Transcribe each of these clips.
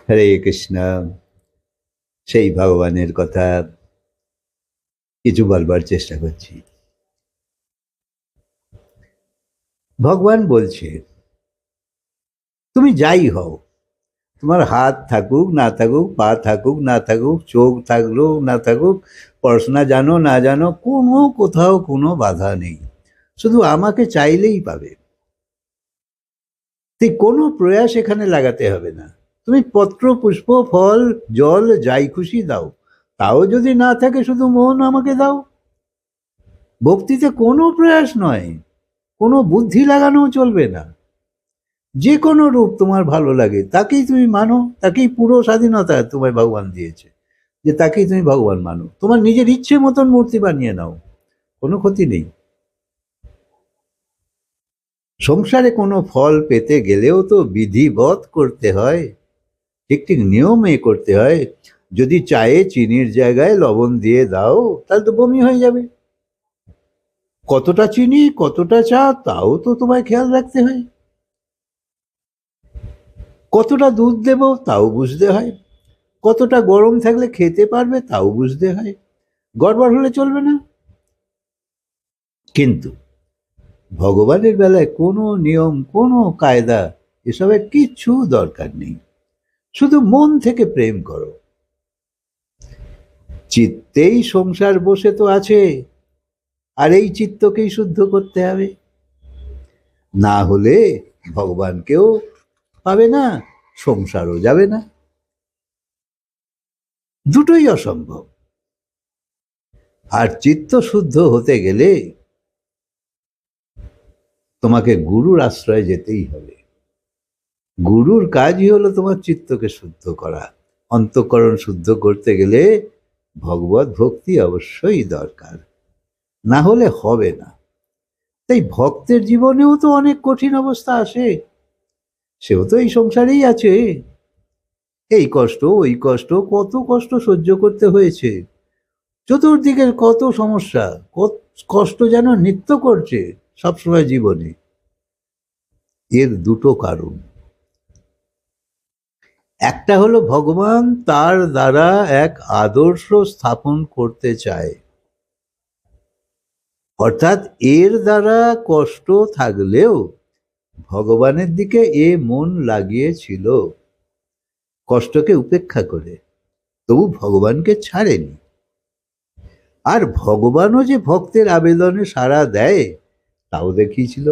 হরে কৃষ্ণ। সেই ভগবানের কথা কিছু বলবার চেষ্টা করছি। ভগবান বলছে, তুমি যাই হও, তোমার হাত থাকুক না থাকুক, পা থাকুক না থাকুক, চোখ থাকলেও না থাকুক, পড়াশোনা জানো না জানো, কোনো কোথাও কোনো বাধা নেই, শুধু আমাকে চাইলেই পাবে। তুই কোনো প্রয়াস এখানে লাগাতে হবে না। তুমি পত্র, পুষ্প, ফল, জল যাই খুশি দাও, তাও যদি না থাকে শুধু মন আমাকে দাও। ভক্তিতে কোনো প্রয়াস নয়, কোনো বুদ্ধি লাগানো চলবে না। যে কোনো রূপ তোমার ভালো লাগে তাকেই তুমি মানো, তাকেই পুরো স্বাধীনতা তোমায় ভগবান দিয়েছে, যে তাকেই তুমি ভগবান মানো। তোমার নিজের ইচ্ছে মতন মূর্তি বানিয়ে নাও, কোনো ক্ষতি নেই। সংসারে কোনো ফল পেতে গেলেও তো বিধিবৎ করতে হয়, ঠিক ঠিক নিয়মে করতে হয়। যদি চায়ে চিনির জায়গায় লবণ দিয়ে দাও, তাহলে তো বমি হয়ে যাবে। কতটা চিনি কতটা চা তাও তো তোমায় খেয়াল রাখতে হয়। কতটা দুধ দেব তাও বুঝতে হয়। কতটা গরম থাকলে খেতে পারবে তাও বুঝতে হয়। গড়বড় হলে চলবে না। কিন্তু ভগবানের বেলায় কোনো নিয়ম, কোনো কায়দা, এসবের কিচ্ছু দরকার নেই। শুধু মন থেকে প্রেম করো। চিত্তেই সংসার বসে তো আছে, আর এই চিত্তকেই শুদ্ধ করতে হবে। না হলে ভগবানকেও পাবে না, সংসারও যাবে না। দুটোই অসম্ভব। আর চিত্ত শুদ্ধ হতে গেলে তোমাকে গুরুর আশ্রয়ে যেতেই হবে। গুরুর কাজই হলো তোমার চিত্তকে শুদ্ধ করা। অন্তঃকরণ শুদ্ধ করতে গেলে ভগবত ভক্তি অবশ্যই দরকার, না হলে হবে না। তাই ভক্তের জীবনেও তো অনেক কঠিন অবস্থা আসে। সেও তো এই সংসারেই আছে। এই কষ্ট ওই কষ্ট, কত কষ্ট সহ্য করতে হয়েছে। চতুর্দিকের কত সমস্যা, কত কষ্ট যেন নিত্য করছে সবসময় জীবনে। এর দুটো কারণ। একটা হলো ভগবান তার দ্বারা এক আদর্শ স্থাপন করতে চায়, অর্থাৎ এর দ্বারা কষ্ট থাকলেও ভগবানের দিকে এ মন লাগিয়েছিল, কষ্টকে উপেক্ষা করে, তবু ভগবানকে ছাড়েনি। আর ভগবানও যে ভক্তের আবেদনে সাড়া দেয় তাও দেখিয়েছিল।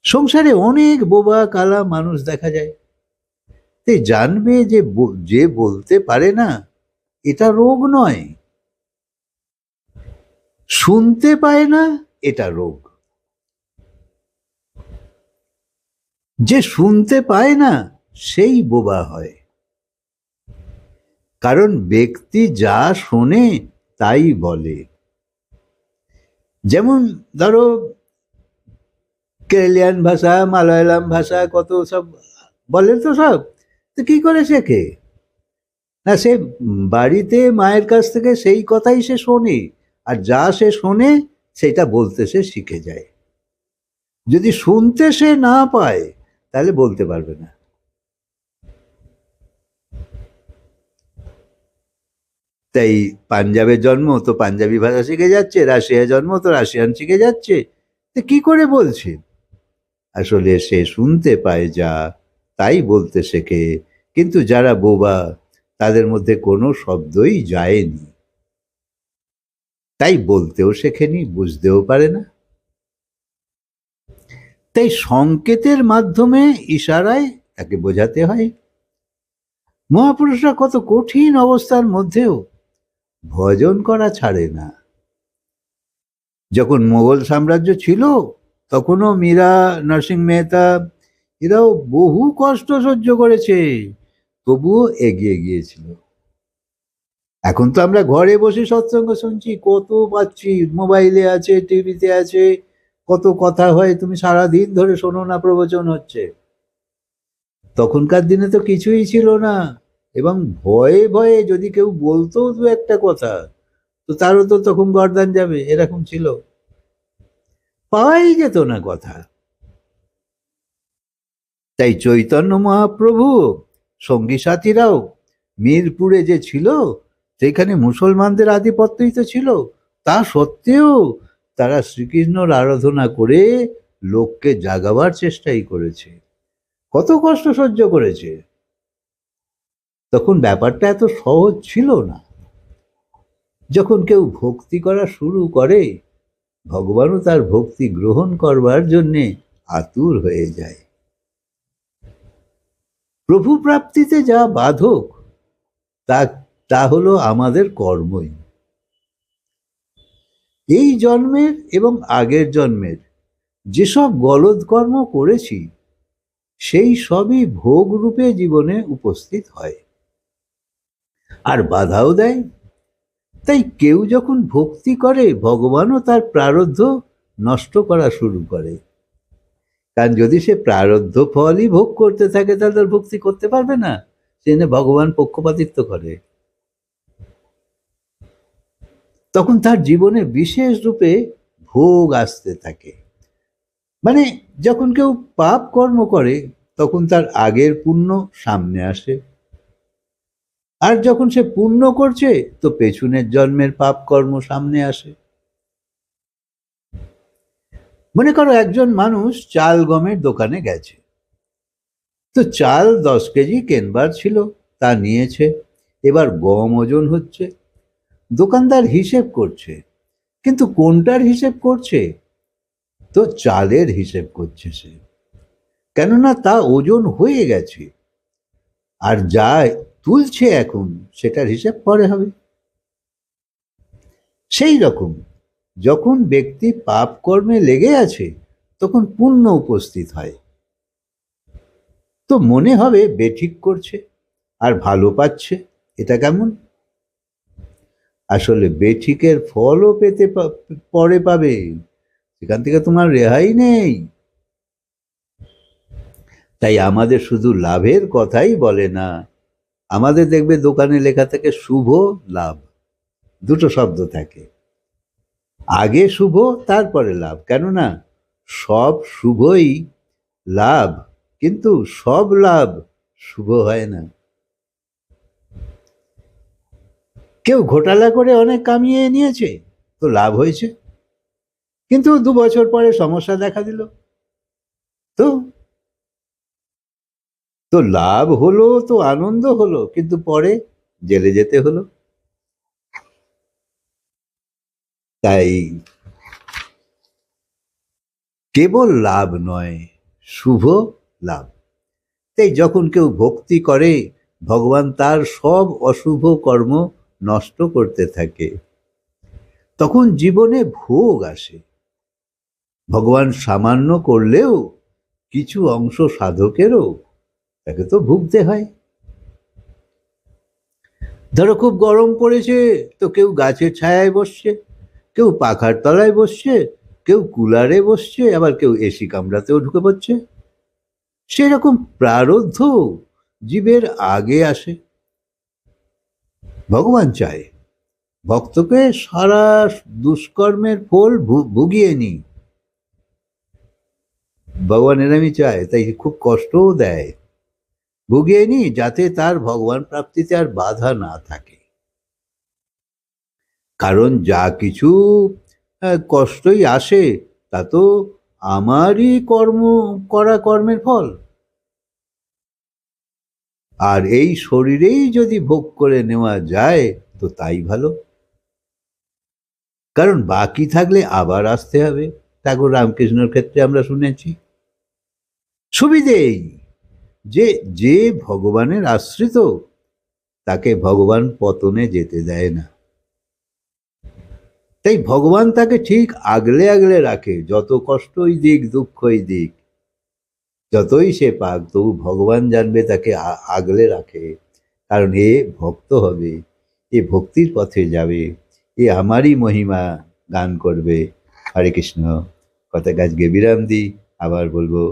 সংসারে অনেক বোবা কালা মানুষ দেখা যায়। জানবে যে যে বলতে পারে না, এটা রোগ নয়। শুনতে পায় না, এটা রোগ। যে শুনতে পায় না সেই বোবা হয়। কারণ ব্যক্তি যা শোনে তাই বলে। যেমন ধরো কেরালিয়ান ভাষা, মালয়ালাম ভাষা, কত সব বলে তো সব। তো কি করে শেখে? না, সে বাড়িতে মায়ের কাছ থেকে সেই কথাই সে শোনে, আর যা সে শোনে সেটা বলতে সে শিখে যায়। যদি শুনতে সে না পায় তাহলে বলতে পারবে না। তাই পাঞ্জাবের জন্ম তো পাঞ্জাবি ভাষা শিখে যাচ্ছে, রাশিয়ায় জন্ম তো রাশিয়ান শিখে যাচ্ছে। তো কি করে বলছে? আসলে সে শুনতে পায় যা, তাই বলতে শেখে। কিন্তু যারা বোবা, তাদের মধ্যে কোনো শব্দই যায়নি, তাই বলতেও শেখেনি, বুঝতেও পারে না। তাই সংকেতের মাধ্যমে, ইশারায় তাকে বোঝাতে হয়। মহাপুরুষরা কত কঠিন অবস্থার মধ্যেও ভজন করা ছাড়ে না। যখন মোগল সাম্রাজ্য ছিল তখনও মীরা, নরসিংহ মেহতা এরাও বহু কষ্ট সহ্য করেছে, তবুও এগিয়ে গিয়েছিল। এখন তো আমরা ঘরে বসে সৎসঙ্গ শুনছি, কত পাচ্ছি, মোবাইলে আছে, টিভিতে আছে, কত কথা হয়, তুমি সারাদিন ধরে শোনো না, প্রবচন হচ্ছে। তখনকার দিনে তো কিছুই ছিল না। এবং ভয়ে ভয়ে যদি কেউ বলতো দু একটা কথা, তো তারও তো তখন গর্দান যাবে, এরকম ছিল। পাওয়াই যেত না কথা। তাই চৈতন্য মহাপ্রভু সঙ্গী সাথীরাও মিরপুরে যে ছিল সেখানে মুসলমানদের আধিপত্যই তো ছিল, তা সত্ত্বেও তারা শ্রীকৃষ্ণর আরাধনা করে লোককে জাগাবার চেষ্টাই করেছে, কত কষ্ট সহ্য করেছে। তখন ব্যাপারটা এত সহজ ছিল না। যখন কেউ ভক্তি করা শুরু করে, ভগবানও তার ভক্তি গ্রহণ করবার জন্যে আতুর হয়ে যায়। প্রভু প্রাপ্তিতে যা বাধক তা হলো আমাদের কর্মই। এই জন্মের এবং আগের জন্মের যেসব গলদ কর্ম করেছি সেই সবই ভোগ রূপে জীবনে উপস্থিত হয় আর বাধাও দেয়। তাই কেউ যখন ভক্তি করে, ভগবানও তার প্রারব্ধ নষ্ট করা শুরু করে। কারণ যদি সে প্রারব্ধ ফলই ভোগ করতে থাকে তাহলে ভক্তি করতে পারবে না, সে ভগবান পক্ষপাতিত্ব করে। তখন তার জীবনে বিশেষ রূপে ভোগ আসতে থাকে। মানে যখন কেউ পাপ কর্ম করে তখন তার আগের পুণ্য সামনে আসে, আর যখন সে পুণ্য করছে তো পেছনের জন্মের পাপ কর্ম সামনে আসে। মনে করো একজন মানুষ চাল গমের দোকানে গেছে, তো চাল 10 কেজি কেনবার ছিল, তা নিয়েছে। এবার গম ওজন হচ্ছে, দোকানদার হিসেব করছে, কিন্তু কোনটার হিসেব করছে? তো চালের হিসেব করছে সে, কেননা তা ওজন হয়ে গেছে। আর যা তুলছে এখন সেটার হিসেব পরে হবে। সেই রকম যখন ব্যক্তি পাপ কর্মে লেগে আছে তখন পুণ্য উপস্থিত হয়, তো মনে হবে বেঠিক করছে আর ভালো পাচ্ছে। এটা কেমন? আসলে বেঠিকের ফলও পেতে পরে পাবে, সেখান থেকে তোমার রেহাই নেই। তাই আমাদের শুধু লাভের কথাই বলে না, আমাদের দেখবে দোকানে লেখা থাকে শুভ লাভ, দুটো শব্দ থাকে, আগে শুভ তারপরে লাভ। কেননা সব শুভই লাভ, কিন্তু সব লাভ শুভ হয় না। কেউ ঘোটালা করে অনেক কামিয়ে নিয়েছে, তো লাভ হয়েছে, কিন্তু 2 বছর পরে সমস্যা দেখা দিল। তো তো লাভ হলো, তো আনন্দ হলো, কিন্তু পরে জেলে যেতে হলো। তাই কেবল লাভ নয়, শুভ লাভ। তাই যখন কেউ ভক্তি করে, ভগবান তার সব অশুভ কর্ম নষ্ট করতে থাকে। তখন জীবনে ভোগ আসে। ভগবান সামান্য করলেও কিছু অংশ সাধকেরও তাকে তো ভুগতে হয়। ধরো খুব গরম পড়েছে, তো কেউ গাছের ছায়ায় বসছে, কেউ পাখার তলায় বসছে, কেউ কুলারে বসছে, আবার কেউ এসি কামরাতেও ঢুকে পড়ছে। সেরকম প্রারব্ধ জীবের আগে আসে। ভগবান চায় ভক্তকে সারা দুষ্কর্মের ফল ভুগিয়ে নি। ভগবান এরমই চায়, তাই খুব কষ্টও দেয়, ভুগিয়ে নি, যাতে তার ভগবান প্রাপ্তিতে আর বাধা না থাকে। কারণ যা কিছু কষ্টই আসে তা তো আমারই কর্মের ফল। আর এই শরীরেই যদি ভোগ করে নেওয়া যায় তো তাই ভালো, কারণ বাকি থাকলে আবার আসতে হবে। ঠাকুর রামকৃষ্ণর ক্ষেত্রে আমরা শুনেছি। সুবিধেই যে যে ভগবানের আশ্রিত তাকে ভগবান পতনে যেতে দেয় না। তাই ভগবান তাকে ঠিক আগলে আগলে রাখে, যত কষ্টই দিক দুঃখই দিক, যতই সে পাক, তবু ভগবান জানবে তাকে আগলে রাখে। কারণ এ ভক্ত হবে, এ ভক্তির পথে যাবে, এ আমারই মহিমা গান করবে। হরে কৃষ্ণ। কথা আজকে বিরাম দিই, আবার বলবো।